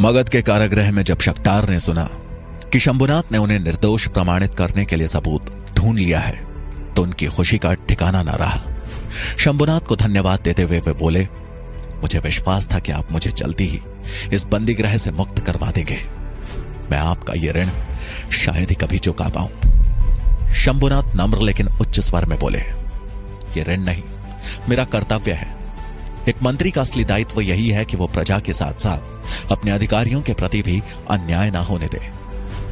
मगध के कारागृह में जब शक्टार ने सुना कि शंभुनाथ ने उन्हें निर्दोष प्रमाणित करने के लिए सबूत ढूंढ लिया है तो उनकी खुशी का ठिकाना न रहा। शंभुनाथ को धन्यवाद देते हुए वे बोले, मुझे विश्वास था कि आप मुझे जल्दी ही इस बंदी गृह से मुक्त करवा देंगे। मैं आपका ये ऋण शायद ही कभी चुका पाऊं। शंभुनाथ नम्र लेकिन उच्च स्वर में बोले, ये ऋण नहीं, मेरा कर्तव्य है। एक मंत्री का असली दायित्व यही है कि वो प्रजा के साथ साथ अपने अधिकारियों के प्रति भी अन्याय ना होने दे।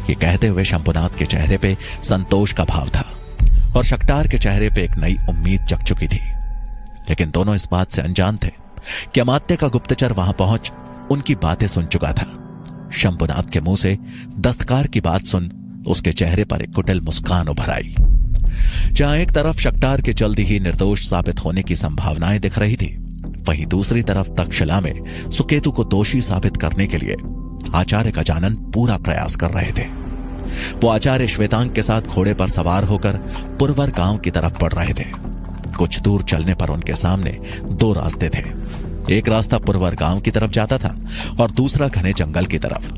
ये कहते हुए शंभुनाथ के चेहरे पे संतोष का भाव था और शक्टार के चेहरे पे एक नई उम्मीद जग चुकी थी। लेकिन दोनों इस बात से अनजान थे कि अमात्य का गुप्तचर वहां पहुंच उनकी बातें सुन चुका था। शंभुनाथ के मुंह से दस्तकार की बात सुन उसके चेहरे पर एक कुटिल मुस्कान उभर आई। जहां एक तरफ शक्टार के जल्दी ही निर्दोष साबित होने की संभावनाएं दिख रही थी, वहीं दूसरी तरफ तक्षशिला में सुकेतु को दोषी साबित करने के लिए आचार्य गजानन पूरा प्रयास कर रहे थे। वो आचार्य श्वेतांग के साथ घोड़े पर सवार होकर पुरवर गांव की तरफ बढ़ रहे थे। कुछ दूर चलने पर उनके सामने दो रास्ते थे। एक रास्ता पुरवर गांव की तरफ जाता था और दूसरा घने जंगल की तरफ।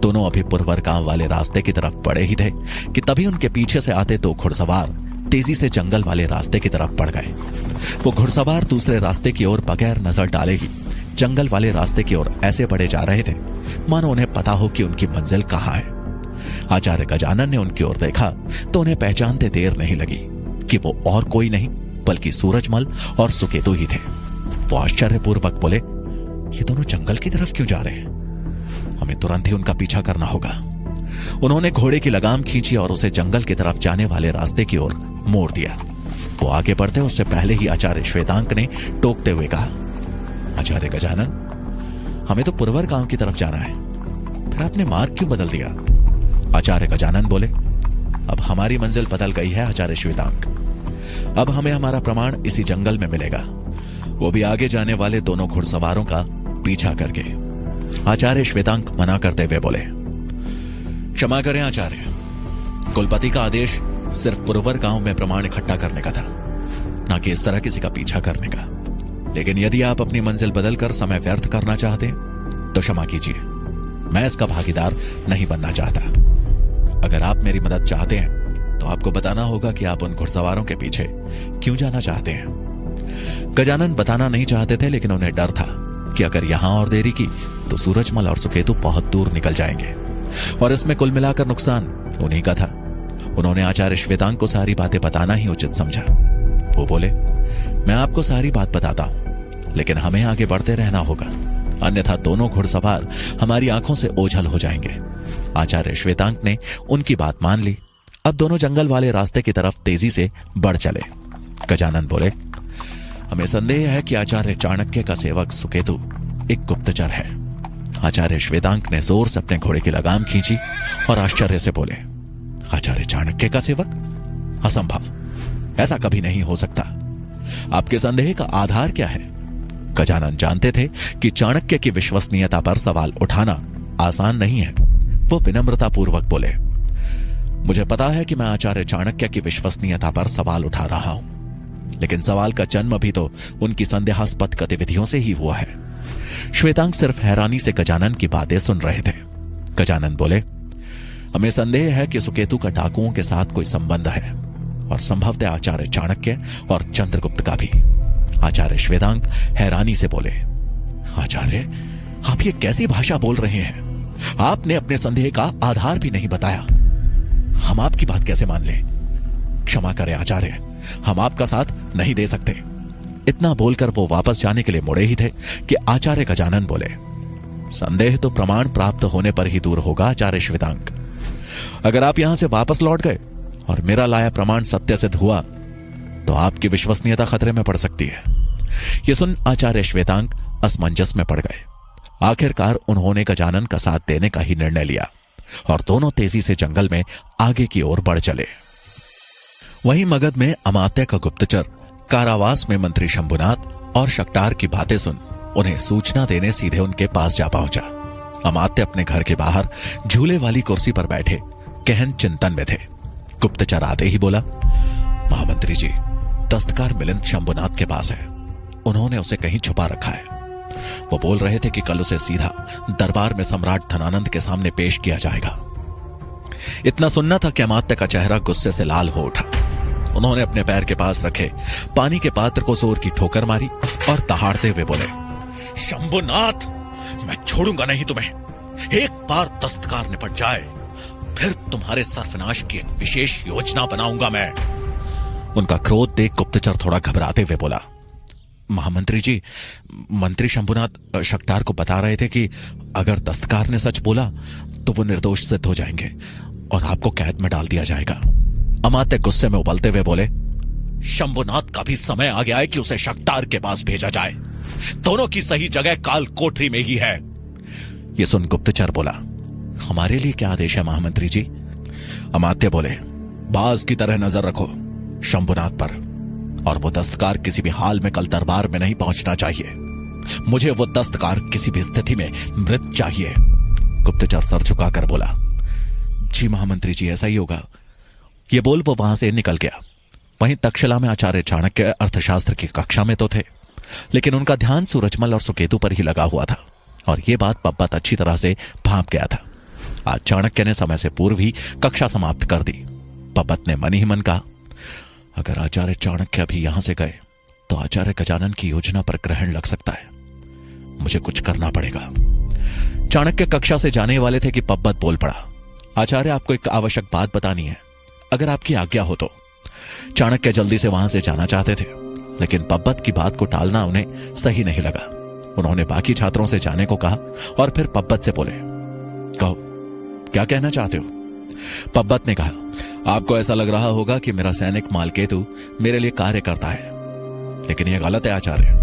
दोनों अभी पुरवर गांव वाले रास्ते की तरफ बढ़े ही थे कि तभी उनके पीछे से आते दो घुड़सवार तेजी से जंगल वाले रास्ते की तरफ बढ़ गए। वो घुड़सवार दूसरे रास्ते की ओर बगैर नजर डाले ही जंगल वाले रास्ते की ओर ऐसे बढ़े जा रहे थे मानो उन्हें पता हो कि उनकी मंजिल कहां है। आचार्य गजानन ने उनकी ओर देखा तो उन्हें पहचानते देर नहीं लगी कि वो और कोई नहीं बल्कि सूरजमल और सुकेतु ही थे। वो आश्चर्यपूर्वक बोले, ये दोनों जंगल की तरफ क्यों जा रहे हैं? हमें तुरंत ही उनका पीछा करना होगा। उन्होंने घोड़े की लगाम खींची और उसे जंगल की तरफ जाने वाले रास्ते की ओर मोड़ दिया। वो आगे बढ़ते उससे पहले ही आचार्य श्वेतांक ने टोकते हुए कहा, आचार्य गजानन, हमें तो पुरवर गांव की तरफ जाना है, फिर आपने मार्ग क्यों बदल दिया? आचार्य गजानन बोले, अब हमारी मंजिल बदल गई है आचार्य श्वेतांक। अब हमें हमारा प्रमाण इसी जंगल में मिलेगा, वो भी आगे जाने वाले दोनों घुड़सवारों का पीछा करके। आचार्य श्वेतांक मना करते हुए बोले, क्षमा करें आचार्य, कुलपति का आदेश सिर्फ पुरवर गांव में प्रमाण इकट्ठा करने का था, ना कि इस तरह किसी का पीछा करने का। लेकिन यदि आप अपनी मंजिल बदलकर समय व्यर्थ करना चाहते तो क्षमा कीजिए, मैं इसका भागीदार नहीं बनना चाहता। अगर आप मेरी मदद चाहते हैं तो आपको बताना होगा कि आप उन घुड़सवारों के पीछे क्यों जाना चाहते हैं। गजानन बताना नहीं चाहते थे, लेकिन उन्हें डर था कि अगर यहां और देरी की तो सूरजमल और सुकेतु बहुत दूर निकल जाएंगे और इसमें कुल मिलाकर नुकसान उन्हीं का था। उन्होंने आचार्य श्वेतांक को सारी बातें बताना ही उचित समझा। वो बोले, मैं आपको सारी बात बताता हूं, लेकिन हमें आगे बढ़ते रहना होगा, अन्यथा दोनों घुड़सवार हमारी आंखों से ओझल हो जाएंगे। आचार्य श्वेतांक ने उनकी बात मान ली। अब दोनों जंगल वाले रास्ते की तरफ तेजी से बढ़ चले। गजानन बोले, हमें संदेह है कि आचार्य चाणक्य का सेवक सुकेतु एक गुप्तचर है। आचार्य श्वेतांक ने जोर से अपने घोड़े की लगाम खींची और आश्चर्य से बोले, आचार्य चाणक्य का सेवक? असंभव, ऐसा कभी नहीं हो सकता। आपके संदेह का आधार क्या है? गजानन जानते थे कि चाणक्य की विश्वसनीयता पर सवाल उठाना आसान नहीं है। वो विनम्रता पूर्वक बोले, मुझे पता है कि मैं आचार्य चाणक्य की विश्वसनीयता पर सवाल उठा रहा हूं, लेकिन सवाल का जन्म भी तो उनकी संदेहास्पद गतिविधियों से ही हुआ है। श्वेतांक सिर्फ हैरानी से गजानन की बातें सुन रहे थे। गजानन बोले, हमें संदेह है कि सुकेतु का डाकुओं के साथ कोई संबंध है और संभवतः आचार्य चाणक्य और चंद्रगुप्त का भी। आचार्य श्वेतांक हैरानी से बोले, आचार्य, आप ये कैसी भाषा बोल रहे हैं? आपने अपने संदेह का आधार भी नहीं बताया। हम आपकी बात कैसे मान लें? क्षमा करें आचार्य, हम आपका साथ नहीं दे सकते। इतना बोलकर वो वापस जाने के लिए मुड़े ही थे कि आचार्य गजानन बोले, संदेह तो प्रमाण प्राप्त होने पर ही दूर होगा आचार्य श्वेतांक। अगर आप यहां से वापस लौट गए और मेरा लाया प्रमाण सत्य सिद्ध हुआ तो आपकी विश्वसनीयता खतरे में पड़ सकती है। यह सुन आचार्य श्वेतांक असमंजस में पड़ गए। आखिरकार उन्होंने गजानन का साथ देने का ही निर्णय लिया और दोनों तेजी से जंगल में आगे की ओर बढ़ चले। वहीं मगध में अमात्य का गुप्तचर कारावास में मंत्री शंभुनाथ और शक्टार की बातें सुन उन्हें सूचना देने सीधे उनके पास जा पहुंचा। अमात्य अपने घर के बाहर झूले वाली कुर्सी पर बैठे गहन चिंतन में थे। गुप्तचर आते ही बोला, महामंत्री जी, दस्तकार मिलिंद शंभुनाथ के पास है, उन्होंने उसे कहीं छुपा रखा है। वो बोल रहे थे कि कल उसे सीधा दरबार में सम्राट धनानंद के सामने पेश किया जाएगा। इतना सुनना था कि अमात्य का चेहरा गुस्से से लाल हो उठा। उन्होंने अपने पैर के पास रखे पानी के पात्र को जोर की ठोकर मारी और दहाड़ते हुए बोले, शंभुनाथ, मैं छोड़ूंगा नहीं तुम्हें। एक बार दस्तकार निपट जाए, फिर तुम्हारे सर्वनाश की एक विशेष योजना बनाऊंगा मैं। उनका क्रोध देख गुप्तचर थोड़ा घबराते हुए बोला, महामंत्री जी, मंत्री शंभुनाथ शक्टार को बता रहे थे कि अगर दस्तकार ने सच बोला तो वो निर्दोष सिद्ध हो जाएंगे और आपको कैद में डाल दिया जाएगा। अमात्य गुस्से में उबलते हुए बोले, शंभुनाथ का भी समय आ गया है कि उसे शक्टार के पास भेजा जाए। दोनों की सही जगह काल कोठरी में ही है। ये सुन गुप्तचर बोला, हमारे लिए क्या आदेश है महामंत्री जी? अमात्य बोले, बाज की तरह नजर रखो शंभुनाथ पर, और वो दस्तकार किसी भी हाल में कल दरबार में नहीं पहुंचना चाहिए। मुझे वो दस्तकार किसी भी स्थिति में मृत चाहिए। गुप्तचर सर झुकाकर बोला, जी महामंत्री जी, ऐसा ही होगा। ये बोल वो वहां से निकल गया। वहीं तक्षशिला में आचार्य चाणक्य अर्थशास्त्र की कक्षा में तो थे, लेकिन उनका ध्यान सूरजमल और सुकेतु पर ही लगा हुआ था, और यह बात पब्बत अच्छी तरह से भांप गया था। आज चाणक्य ने समय से पूर्व ही कक्षा समाप्त कर दी। पब्बत ने मन ही मन कहा, अगर आचार्य चाणक्य अभी यहां से गए तो आचार्य गजानन की योजना पर ग्रहण लग सकता है। मुझे कुछ करना पड़ेगा। चाणक्य कक्षा से जाने वाले थे कि पब्बत बोल पड़ा, आचार्य, आपको एक आवश्यक बात बतानी है, अगर आपकी आज्ञा हो तो। चाणक्य जल्दी से वहां से जाना चाहते थे, लेकिन पब्बत की बात को टालना उन्हें सही नहीं लगा। उन्होंने बाकी छात्रों से जाने को कहा और फिर पब्बत से बोले, कहो क्या कहना चाहते हो? पब्बत ने कहा, आपको ऐसा लग रहा होगा कि मेरा सैनिक मालकेतु मेरे लिए कार्य करता है, लेकिन यह गलत है आचार्य।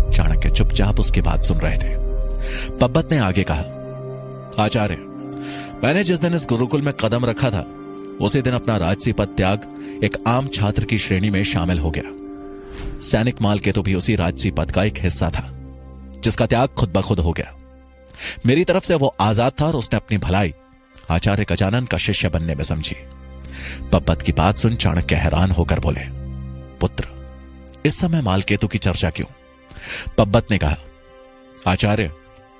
चाणक्य चुपचाप उसकी बात सुन रहे थे। पब्बत ने आगे कहा, आचार्य, मैंने जिस दिन इस गुरुकुल में कदम रखा था उसी दिन अपना राजसी पद त्याग एक आम छात्र की श्रेणी में शामिल हो गया। सैनिक मालकेतु भी उसी राजसी पद का एक हिस्सा था, जिसका त्याग खुद ब खुद हो गया। मेरी तरफ से वो आजाद था और उसने अपनी भलाई आचार्य गजानन का शिष्य बनने में समझी। पब्बत की बात सुन चाणक्य हैरान होकर बोले, पुत्र, इस समय मालकेतु की चर्चा क्यों? पब्बत ने कहा, आचार्य,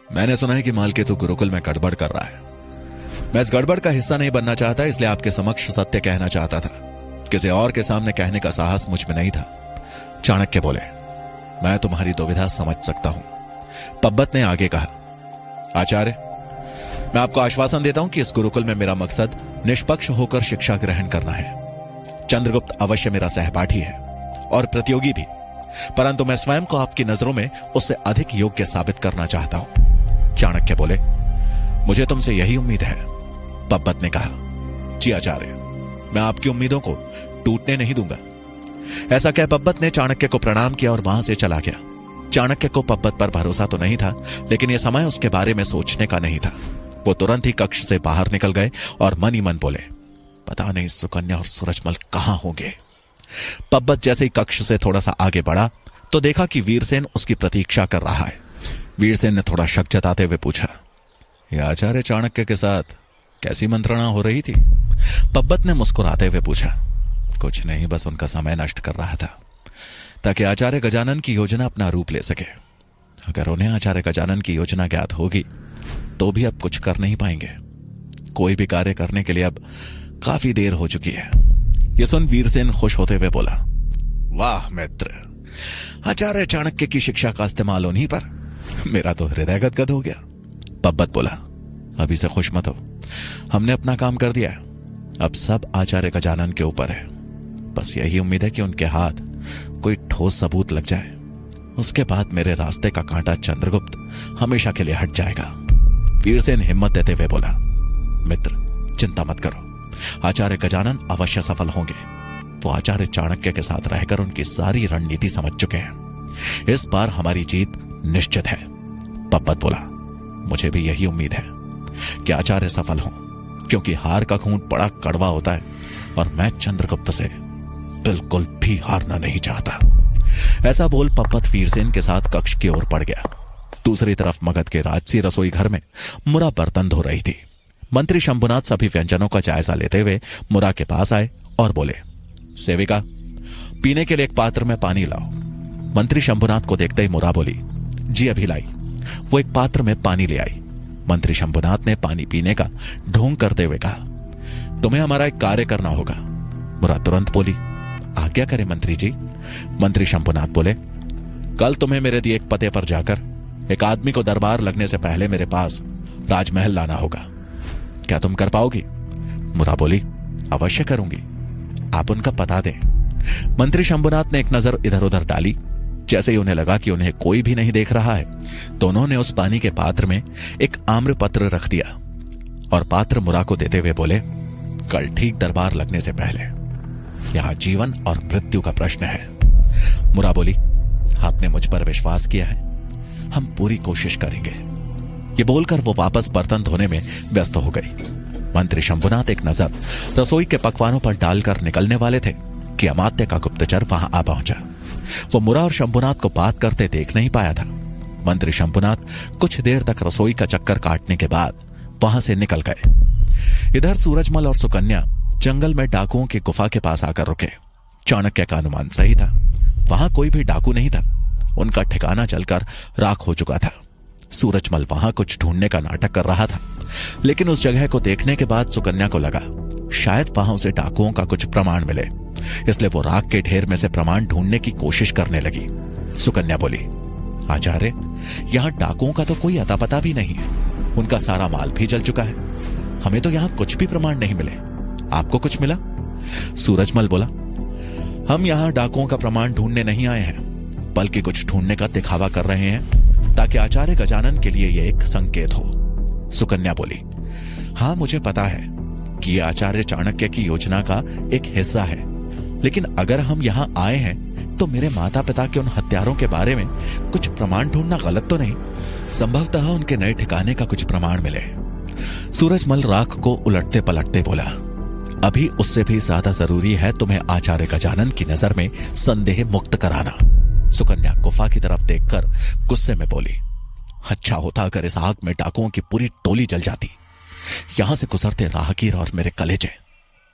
मैंने सुना है कि मालकेतु गुरुकुल में गड़बड़ कर रहा है। मैं इस गड़बड़ का हिस्सा नहीं बनना चाहता, इसलिए आपके समक्ष सत्य कहना चाहता था। किसी और के सामने कहने का साहस मुझ में नहीं था। चाणक्य बोले, मैं तुम्हारी दुविधा समझ सकता हूं। पब्बत ने आगे कहा, आचार्य, मैं आपको आश्वासन देता हूं कि इस गुरुकुल में मेरा मकसद निष्पक्ष होकर शिक्षा ग्रहण करना है। चंद्रगुप्त अवश्य मेरा सहपाठी है और प्रतियोगी भी, परंतु मैं स्वयं को आपकी नजरों में उससे अधिक योग्य साबित करना चाहता हूं। चाणक्य बोले, मुझे तुमसे यही उम्मीद है। पब्बत ने कहा, जी आचार्य, मैं आपकी उम्मीदों को टूटने नहीं दूंगा। ऐसा कह पब्बत ने चाणक्य को प्रणाम किया और वहां से चला गया। चाणक्य को पब्बत पर भरोसा तो नहीं था, लेकिन यह समय उसके बारे में सोचने का नहीं था। वो तुरंत ही कक्ष से बाहर निकल गए और मन ही मन बोले, पता नहीं सुकन्या और सूरजमल कहां होंगे। पब्बत जैसे ही कक्ष से थोड़ा सा आगे बढ़ा तो देखा कि वीरसेन उसकी प्रतीक्षा कर रहा है। वीरसेन ने थोड़ा शक जताते हुए पूछा, यह आचार्य चाणक्य के साथ कैसी मंत्रणा हो रही थी? पब्बत ने मुस्कुराते हुए पूछा, कुछ नहीं, बस उनका समय नष्ट कर रहा था ताकि आचार्य गजानन की योजना अपना रूप ले सके। अगर उन्हें आचार्य गजानन की योजना ज्ञात होगी तो भी अब कुछ कर नहीं पाएंगे। कोई भी कार्य करने के लिए अब काफी देर हो चुकी है। यह सुन वीरसेन खुश होते हुए बोला, वाह मित्र, आचार्य चाणक्य की शिक्षा का इस्तेमाल उन्हीं पर। मेरा तो हृदय गदगद हो गया। पब्बत बोला, अभी से खुश मत हो, हमने अपना काम कर दिया है। अब सब आचार्य गजानन के ऊपर है। बस यही उम्मीद है कि उनके हाथ कोई ठोस सबूत लग जाए, उसके बाद मेरे रास्ते का कांटा चंद्रगुप्त हमेशा के लिए हट जाएगा। वीरसेन हिम्मत देते हुए बोला, मित्र चिंता मत करो, आचार्य गजानन अवश्य सफल होंगे। वो आचार्य चाणक्य के साथ रहकर उनकी सारी रणनीति समझ चुके हैं। इस बार हमारी जीत निश्चित है। पब्बत बोला, मुझे भी यही उम्मीद है कि आचार्य सफल हों, क्योंकि हार का घूंट बड़ा कड़वा होता है और मैं चंद्रगुप्त से बिल्कुल भी हारना नहीं चाहता। ऐसा बोल पब्बत वीरसेन के साथ कक्ष की ओर पड़ गया। दूसरी तरफ मगध के राजसी रसोई घर में मुरा बर्तन धो रही थी। मंत्री शंभुनाथ सभी व्यंजनों का जायजा लेते हुए मुरा के पास आए और बोले, सेविका, पीने के लिए एक पात्र में पानी लाओ। मंत्री शंभुनाथ को देखते ही मुरा बोली, जी अभी लाई। वो एक पात्र में पानी ले आई। मंत्री शंभुनाथ ने पानी पीने का ढोंग करते हुए कहा, तुम्हें हमारा एक कार्य करना होगा। मुरा तुरंत बोली, आज्ञा करें मंत्री जी। मंत्री शंभुनाथ बोले, कल तुम्हें मेरे दिए एक पते पर जाकर एक आदमी को दरबार लगने से पहले मेरे पास राजमहल लाना होगा। क्या तुम कर पाओगी? मुरा बोली, अवश्य करूंगी, आप उनका पता दें। मंत्री शंभुनाथ ने एक नजर इधर उधर डाली। जैसे ही उन्हें लगा कि उन्हें कोई भी नहीं देख रहा है तो उन्होंने उस पानी के पात्र में एक आम्र पत्र रख दिया और पात्र मुरा को देते हुए बोले, कल ठीक दरबार लगने से पहले यहां जीवन और मृत्यु का प्रश्न है। मुरा बोली, आपने मुझ पर विश्वास किया है, हम पूरी कोशिश करेंगे। ये बोलकर वो वापस बर्तन धोने में व्यस्त हो गई। मंत्री शंभुनाथ एक नजर रसोई के पकवानों पर डालकर निकलने वाले थे कि अमात्य का गुप्तचर वहां आ पहुंचा। वो मुरा और शंभुनाथ को बात करते देख नहीं पाया था। मंत्री शंभुनाथ कुछ देर तक रसोई का चक्कर काटने के बाद वहां से निकल गए। इधर सूरजमल और सुकन्या जंगल में डाकुओं की गुफा के पास आकर रुके। चाणक्य का अनुमान सही था, वहां कोई भी डाकू नहीं था। उनका ठिकाना जलकर राख हो चुका था। सूरजमल वहां कुछ ढूंढने का नाटक कर रहा था, लेकिन उस जगह को देखने के बाद सुकन्या को लगा शायद वहां उसे डाकुओं का कुछ प्रमाण मिले, इसलिए वो राख के ढेर में से प्रमाण ढूंढने की कोशिश करने लगी। सुकन्या बोली, आचार्य, यहां डाकुओं का तो कोई अता पता भी नहीं है, उनका सारा माल भी जल चुका है, हमें तो यहां कुछ भी प्रमाण नहीं मिले, आपको कुछ मिला? सूरजमल बोला, हम यहां डाकुओं का प्रमाण ढूंढने नहीं आए हैं, बल्कि कुछ ढूंढने का दिखावा कर रहे हैं ताकि आचार्य गजानन के लिए यह एक संकेत हो। सुकन्या बोली, हां मुझे पता है कि यह आचार्य चाणक्य की योजना का एक हिस्सा है, लेकिन अगर हम यहां आए हैं तो मेरे माता पिता के उन हत्यारों के बारे में कुछ प्रमाण ढूंढना गलत तो नहीं? संभवतः उनके नए ठिकाने का कुछ प्रमाण मिले। सूरजमल राख को उलटते पलटते बोला, अभी उससे भी ज्यादा जरूरी है तुम्हें आचार्य गजानन की नजर में संदेह मुक्त कराना। सुकन्या गुफा की तरफ देखकर गुस्से में बोली, अच्छा होता अगर इस आग में डाकुओं की पूरी टोली जल जाती, यहां से गुजरते राहगीर और मेरे कलेजे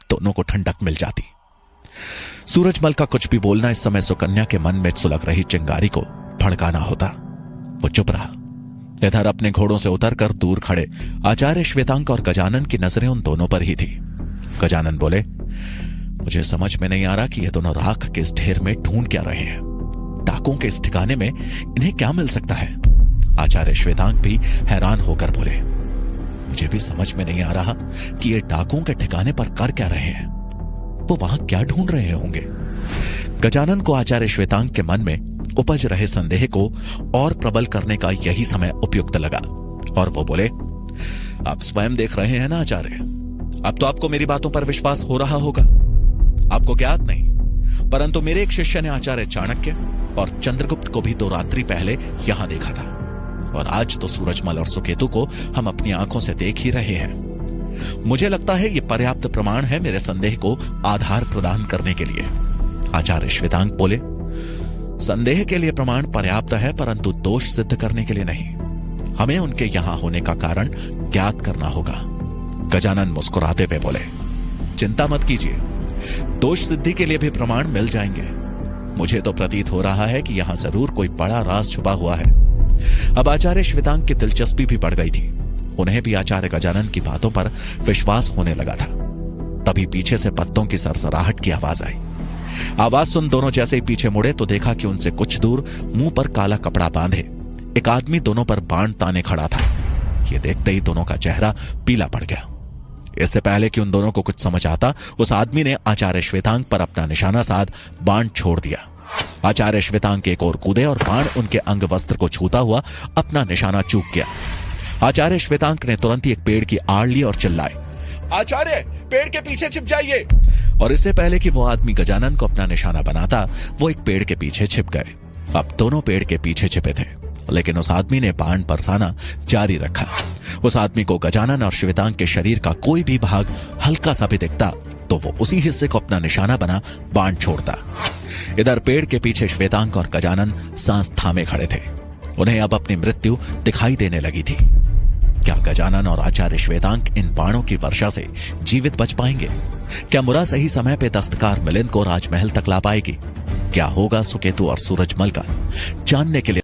दोनों को ठंडक मिल जाती। सूरजमल का कुछ भी बोलना इस समय सुकन्या के मन में सुलग रही चिंगारी को भड़काना होता। वो चुप रहा। इधर अपने घोड़ों से उतरकर दूर खड़े आचार्य श्वेतांक और गजानन की नजरें उन दोनों पर ही थी। गजानन बोले, मुझे समझ में नहीं आ रहा कि ये दोनों राख के इस ढेर में ढूंढ क्या रहे हैं। डाकुओं के इस ठिकाने में इन्हें क्या मिल सकता है? आचार्य श्वेतांक भी हैरान होकर बोले, मुझे भी समझ में नहीं आ रहा कि ये डाकुओं के ठिकाने पर कर क्या रहे हैं, वो वहां क्या ढूंढ रहे होंगे। गजानन को आचार्य श्वेतांक के मन में उपज रहे संदेह को और प्रबल करने का यही समय उपयुक्त लगा और वो बोले, आप स्वयं देख रहे हैं ना आचार्य, अब तो आपको मेरी बातों पर विश्वास हो रहा होगा। आपको ज्ञात नहीं, परंतु मेरे एक शिष्य ने आचार्य चाणक्य और चंद्रगुप्त को भी 2 रात्रि पहले यहां देखा था, और आज तो सूरजमल और सुकेतु को हम अपनी आंखों से देख ही रहे हैं। मुझे लगता है यह पर्याप्त प्रमाण है मेरे संदेह को आधार प्रदान करने के लिए। आचार्य श्वेतांक बोले, संदेह के लिए प्रमाण पर्याप्त है, परंतु दोष सिद्ध करने के लिए नहीं। हमें उनके यहां होने का कारण ज्ञात करना होगा। गजानन मुस्कुराते हुए बोले, चिंता मत कीजिए, दोष सिद्धि के लिए भी प्रमाण मिल जाएंगे। मुझे तो प्रतीत हो रहा है कि यहां जरूर कोई बड़ा राज छुपा हुआ है। अब आचार्य श्वेतांक की दिलचस्पी भी बढ़ गई थी। उन्हें भी आचार्य गजानन की बातों पर विश्वास होने लगा था। तभी पीछे से पत्तों की सरसराहट की आवाज आई। आवाज सुन दोनों जैसे ही पीछे मुड़े तो देखा कि उनसे कुछ दूर मुंह पर काला कपड़ा बांधे एक आदमी दोनों पर बाण ताने खड़ा था। ये देखते ही दोनों का चेहरा पीला पड़ गया। इससे पहले कि उन दोनों को कुछ समझ आता, उस आदमी ने आचार्य श्वेतांक पर अपना निशाना साध बाण छोड़ दिया। आचार्य श्वेतांक एक और कूदे और बाण उनके अंग वस्त्र को छूता हुआ अपना निशाना चूक गया। आचार्य श्वेतांक ने तुरंत ही एक पेड़ की आड़ ली और चिल्लाए, आचार्य, पेड़ के पीछे छिप जाइए। और इससे पहले कि वो आदमी गजानन को अपना निशाना बनाता, वो एक पेड़ के पीछे छिप गए। अब दोनों पेड़ के पीछे छिपे थे, लेकिन उस आदमी ने बाण बरसाना जारी रखा। उस आदमी को गजानन और श्वेतांक के शरीर का कोई भी भाग हल्का सा भी दिखता तो वो उसी हिस्से को अपना निशाना बना बाण छोड़ता। इधर पेड़ के पीछे श्वेतांक और गजानन सांस थामे खड़े थे। उन्हें अब अपनी मृत्यु दिखाई देने लगी थी। क्या गजानन और आचार्य श्वेतांक इन बाणों की वर्षा से जीवित बच पाएंगे? क्या मुरा सही समय पे दस्तकार मिलिंद को राजमहल तक ला पाएगी? क्या होगा सुकेतु और सूरजमल का? जानने के लिए